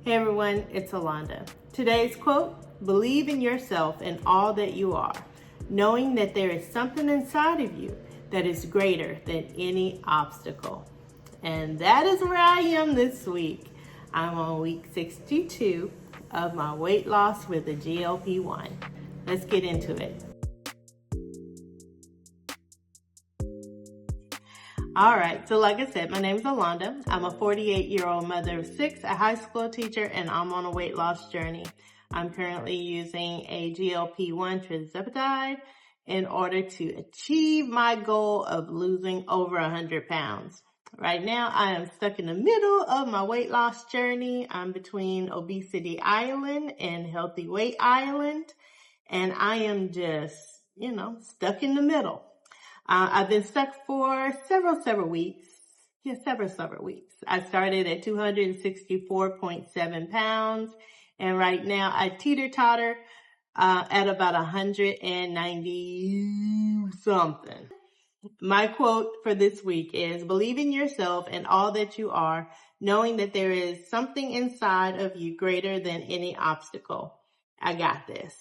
Hey everyone, it's Alonda. Today's quote, believe in yourself and all that you are, knowing that there is something inside of you that is greater than any obstacle. And that is where I am this week. I'm on week 62 of my weight loss with the GLP1. Let's get into it. All right, so like I said, my name is Alonda. I'm a 48-year-old mother of 6, a high school teacher, and I'm on a weight loss journey. I'm currently using a GLP1 Tirzepatide in order to achieve my goal of losing over 100 pounds. Right now, I am stuck in the middle of my weight loss journey. I'm between Obesity Island and Healthy Weight Island, and I am just, stuck in the middle. I've been stuck for several weeks. Yeah, several weeks. I started at 264.7 pounds, and right now I teeter-totter at about 190 something. My quote for this week is, believe in yourself and all that you are, knowing that there is something inside of you greater than any obstacle. I got this.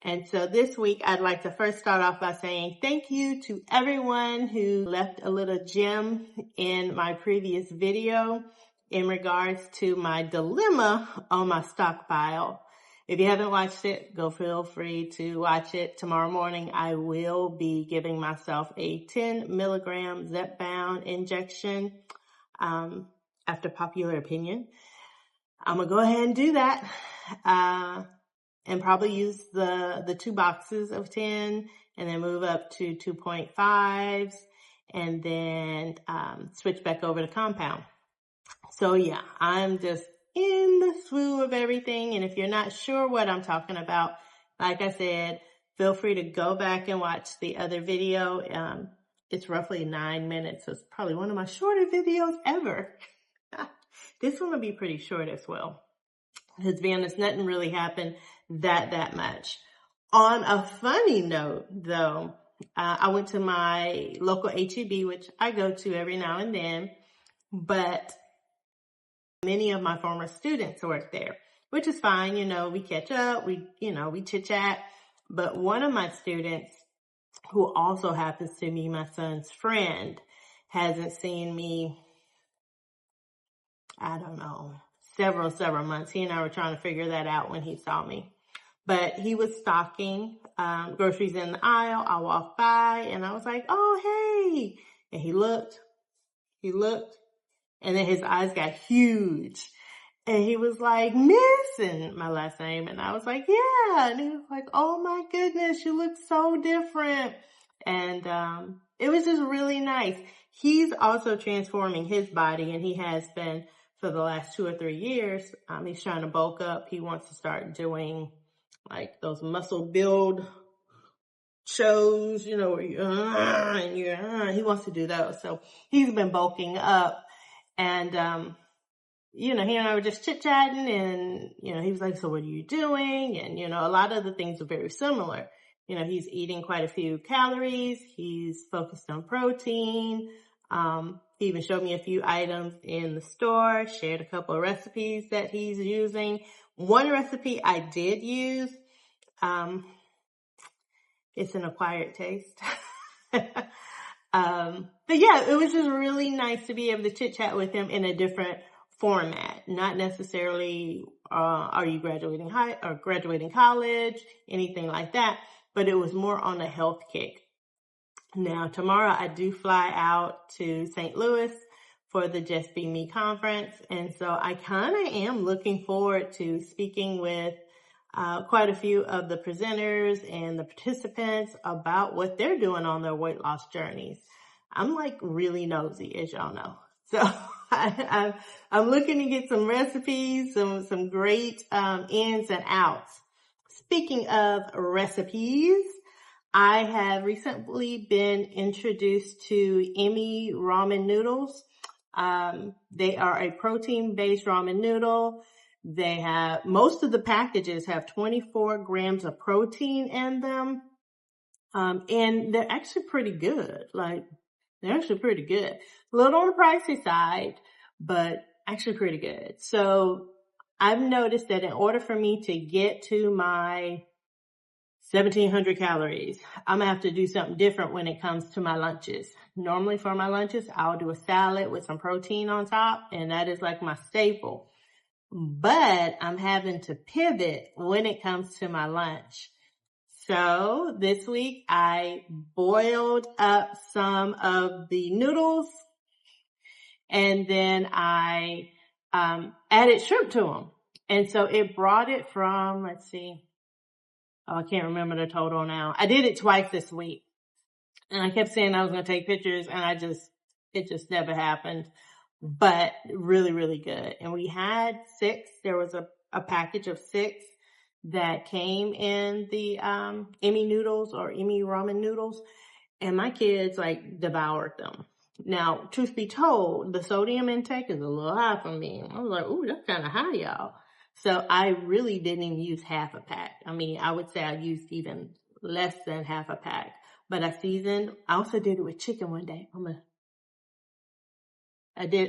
And so this week, I'd like to first start off by saying thank you to everyone who left a little gem in my previous video in regards to my dilemma on my stockpile. If you haven't watched it, feel free to watch it. Tomorrow morning, I will be giving myself a 10 milligram Zepbound injection after popular opinion. I'm going to go ahead and do that. And probably use the 2 boxes of 10 and then move up to 2.5s and then switch back over to compound. So yeah, I'm just in the swoon of everything. And if you're not sure what I'm talking about, like I said, feel free to go back and watch the other video. It's roughly 9 minutes. So it's probably one of my shorter videos ever. This one will be pretty short as well. Because to be honest, nothing really happened that much. On a funny note, though, I went to my local HEB, which I go to every now and then, but many of my former students work there, which is fine. We catch up, we chit chat. But one of my students, who also happens to be my son's friend, hasn't seen me, I don't know, several months. He and I were trying to figure that out when he saw me. But he was stocking groceries in the aisle. I walked by and I was like, oh, hey. And he looked, and then his eyes got huge. And he was like, Miss, and my last name. And I was like, yeah. And he was like, oh my goodness, you look so different. And it was just really nice. He's also transforming his body, and he has been for the last 2 or 3 years. He's trying to bulk up. He wants to start doing like those muscle build shows, where he wants to do those. So he's been bulking up, and, he and I were just chit chatting, and, he was like, so what are you doing? And, a lot of the things are very similar. He's eating quite a few calories. He's focused on protein. He even showed me a few items in the store, shared a couple of recipes that he's using. One recipe I did use, it's an acquired taste. But yeah, it was just really nice to be able to chit chat with him in a different format. Not necessarily, are you graduating high or graduating college, anything like that, but it was more on a health kick. Now, tomorrow I do fly out to St. Louis for the Just Be Me conference. And so I kind of am looking forward to speaking with quite a few of the presenters and the participants about what they're doing on their weight loss journeys. I'm like really nosy, as y'all know. So I'm looking to get some recipes, some great ins and outs. Speaking of recipes, I have recently been introduced to Immi Ramen Noodles. They are a protein-based ramen noodle. Most of the packages have 24 grams of protein in them. And they're actually pretty good. They're actually pretty good. A little on the pricey side, but actually pretty good. So I've noticed that in order for me to get to my 1,700 calories, I'm gonna have to do something different when it comes to my lunches. Normally for my lunches, I'll do a salad with some protein on top, and that is like my staple. But I'm having to pivot when it comes to my lunch. So this week I boiled up some of the noodles, and then I added shrimp to them. And so it brought it from, let's see, I can't remember the total now. I did it twice this week, and I kept saying I was going to take pictures, and it just never happened. But really, really good. And we had 6. There was a package of 6 that came in the Immi noodles or Immi ramen noodles, and my kids like devoured them. Now, truth be told, the sodium intake is a little high for me. I was like, ooh, that's kind of high, y'all. So I really didn't even use half a pack. I mean, I would say I used even less than half a pack. But I also did it with chicken one day.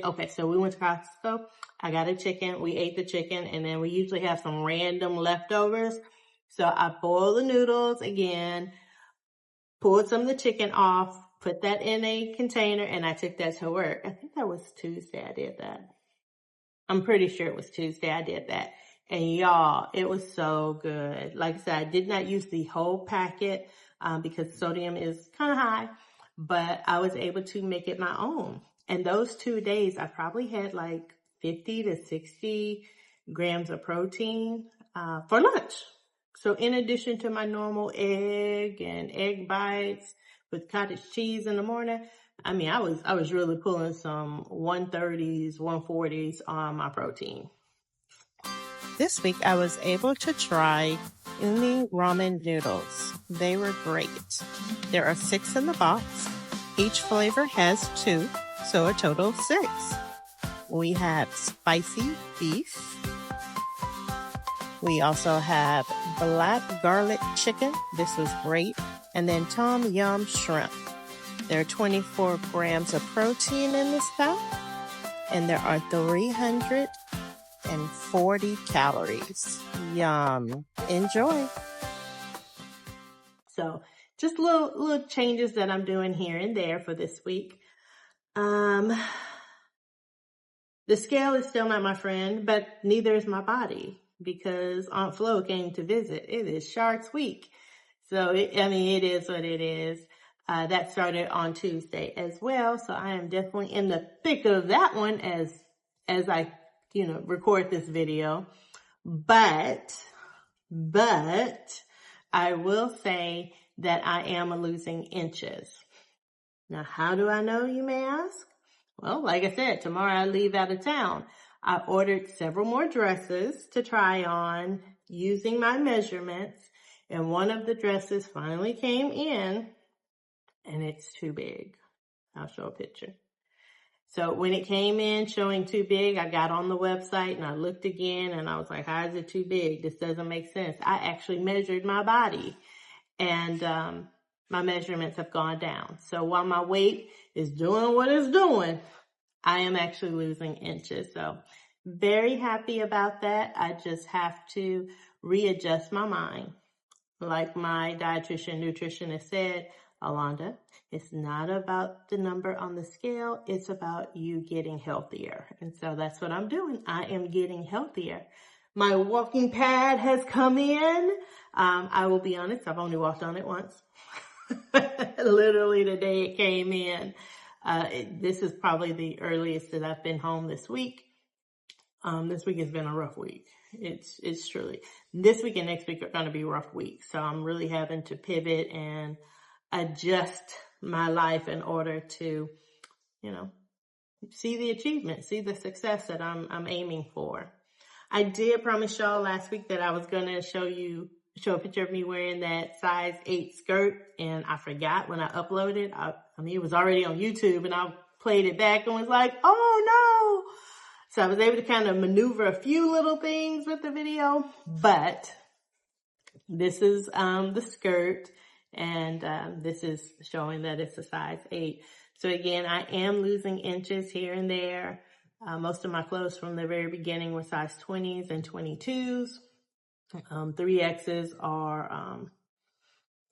Okay, so we went to Costco. I got a chicken. We ate the chicken, and then we usually have some random leftovers. So I boiled the noodles again, pulled some of the chicken off, put that in a container, and I took that to work. I think that was Tuesday I did that. I'm pretty sure it was Tuesday I did that. And y'all, it was so good. Like I said, I did not use the whole packet because sodium is kind of high, but I was able to make it my own. And those 2 days, I probably had like 50 to 60 grams of protein for lunch. So in addition to my normal egg and egg bites with cottage cheese in the morning, I mean, I was really pulling some 130s, 140s on my protein. This week, I was able to try Immi ramen noodles. They were great. There are 6 in the box. Each flavor has 2, so a total of 6. We have spicy beef. We also have black garlic chicken. This was great. And then tom yum shrimp. There are 24 grams of protein in this pack, and there are 340 calories. Yum. Enjoy. So just little changes that I'm doing here and there for this week. The scale is still not my friend, but neither is my body, because Aunt Flo came to visit. It is Shark's week. So, it is what it is. That started on Tuesday as well. So I am definitely in the thick of that one as I, record this video. But I will say that I am losing inches. Now, how do I know, you may ask? Well, like I said, tomorrow I leave out of town. I ordered several more dresses to try on using my measurements, and one of the dresses finally came in, and it's too big. I'll show a picture. So when it came in showing too big, I got on the website and I looked again, and I was like, how is it too big? This doesn't make sense. I actually measured my body, and my measurements have gone down. So while my weight is doing what it's doing, I am actually losing inches. So very happy about that. I just have to readjust my mind. Like my dietitian, nutritionist said, Alonda, it's not about the number on the scale. It's about you getting healthier. And so that's what I'm doing. I am getting healthier. My walking pad has come in. I will be honest, I've only walked on it once. Literally the day it came in. This is probably the earliest that I've been home this week. This week has been a rough week. It's truly. This week and next week are going to be rough weeks. So I'm really having to pivot and adjust my life in order to, see the achievement, see the success that I'm aiming for. I did promise y'all last week that I was going to show a picture of me wearing that size 8 skirt, and I forgot when I uploaded. It was already on YouTube, and I played it back and was like, oh no. So I was able to kind of maneuver a few little things with the video, but this is the skirt, and this is showing that it's a size 8. So again, I am losing inches here and there. Most of my clothes from the very beginning were size 20s and 22s. 3Xs are,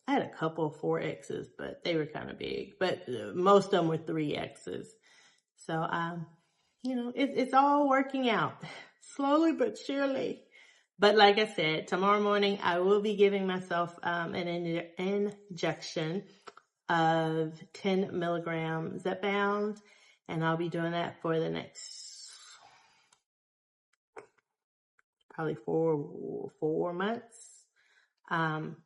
I had a couple of 4Xs, but they were kind of big. But most of them were 3Xs. So, it's all working out slowly but surely. But like I said, tomorrow morning I will be giving myself an injection of 10 milligram Zepbound, and I'll be doing that for the next probably four months. And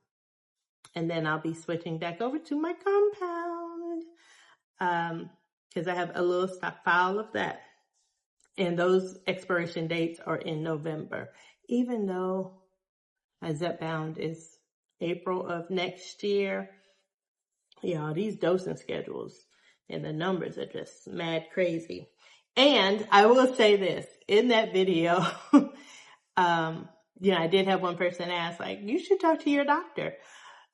then I'll be switching back over to my compound, because I have a little stockpile of that. And those expiration dates are in November, even though my Zepbound is April of next year. These dosing schedules and the numbers are just mad crazy. And I will say this, in that video, I did have one person ask, like, you should talk to your doctor.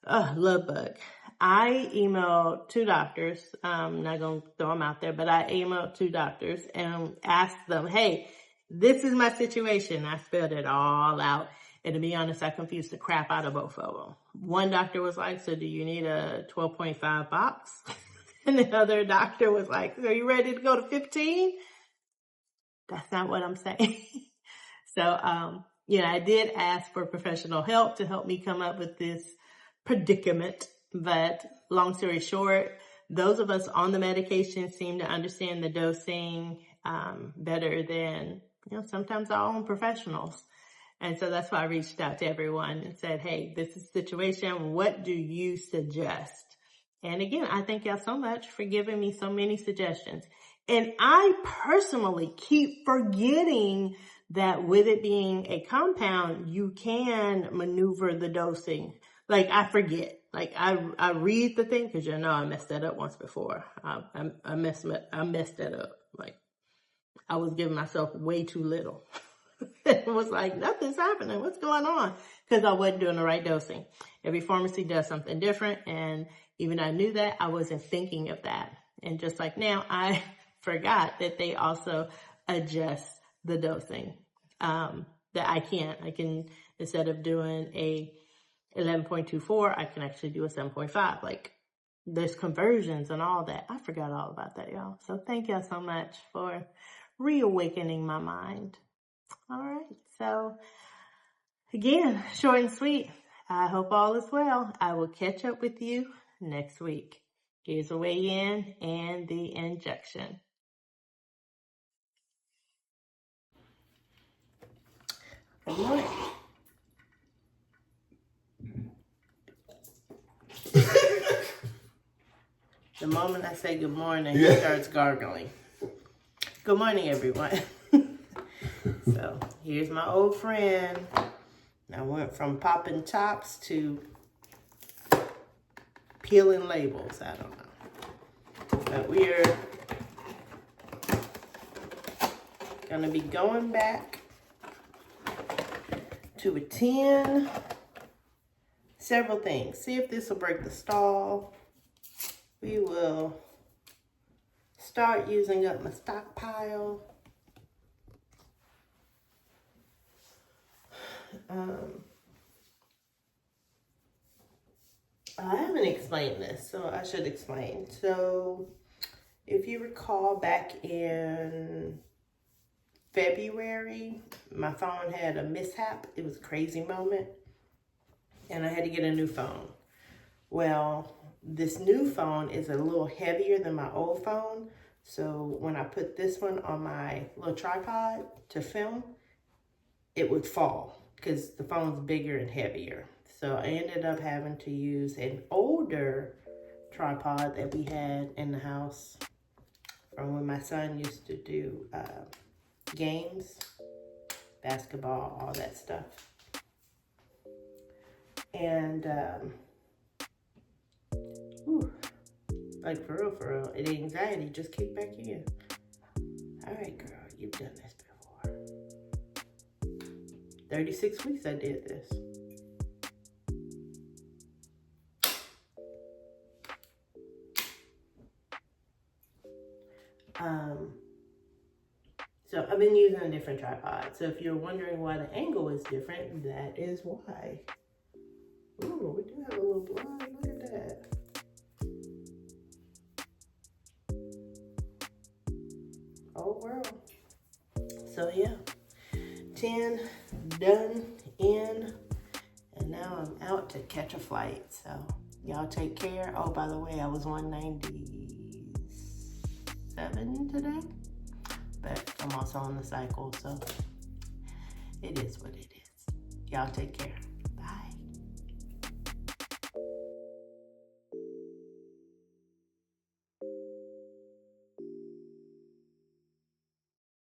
Love bug. I emailed 2 doctors. I'm not going to throw them out there, but I emailed 2 doctors and asked them, hey, this is my situation. I spelled it all out. And to be honest, I confused the crap out of both of them. One doctor was like, so do you need a 12.5 box? And the other doctor was like, are you ready to go to 15? That's not what I'm saying. So, I did ask for professional help to help me come up with this predicament. But long story short, those of us on the medication seem to understand the dosing better than, sometimes our own professionals. And so that's why I reached out to everyone and said, hey, this is the situation. What do you suggest? And again, I thank y'all so much for giving me so many suggestions. And I personally keep forgetting that with it being a compound, you can maneuver the dosing. Like, I forget. Like, I read the thing, because I messed that up once before. I messed that up. Like, I was giving myself way too little. It was like, nothing's happening. What's going on? Because I wasn't doing the right dosing. Every pharmacy does something different. And even I knew that, I wasn't thinking of that. And just like now, I forgot that they also adjust the dosing. That I can, instead of doing a 11.24, I can actually do a 7.5. Like, there's conversions and all that. I forgot all about that, y'all. So thank y'all so much for reawakening my mind. All right. So again, short and sweet. I hope all is well. I will catch up with you next week. Here's the weigh-in and the injection. Good morning. The moment I say good morning, he starts gargling. Good morning, everyone. So here's my old friend. I went from popping tops to peeling labels. I don't know. But we're going to be going back to a 10. Several things. See if this will break the stall. We will start using up my stockpile. I haven't explained this, so I should explain. So, if you recall, back in February, my phone had a mishap. It was a crazy moment, and I had to get a new phone. Well, this new phone is a little heavier than my old phone, so when I put this one on my little tripod to film, it would fall because the phone's bigger and heavier. So I ended up having to use an older tripod that we had in the house from when my son used to do games, basketball, all that stuff. And like for real, the anxiety just kicked back in. All right, girl, you've done this before. 36 weeks I did this. different tripod. So if you're wondering why the angle is different, that is why. Ooh, we do have a little blind. Look at that. Oh, wow. So yeah, 10 done in, and now I'm out to catch a flight. So y'all take care. Oh, by the way, I was 197 today, but I'm also on the cycle, so it is what it is. Y'all take care.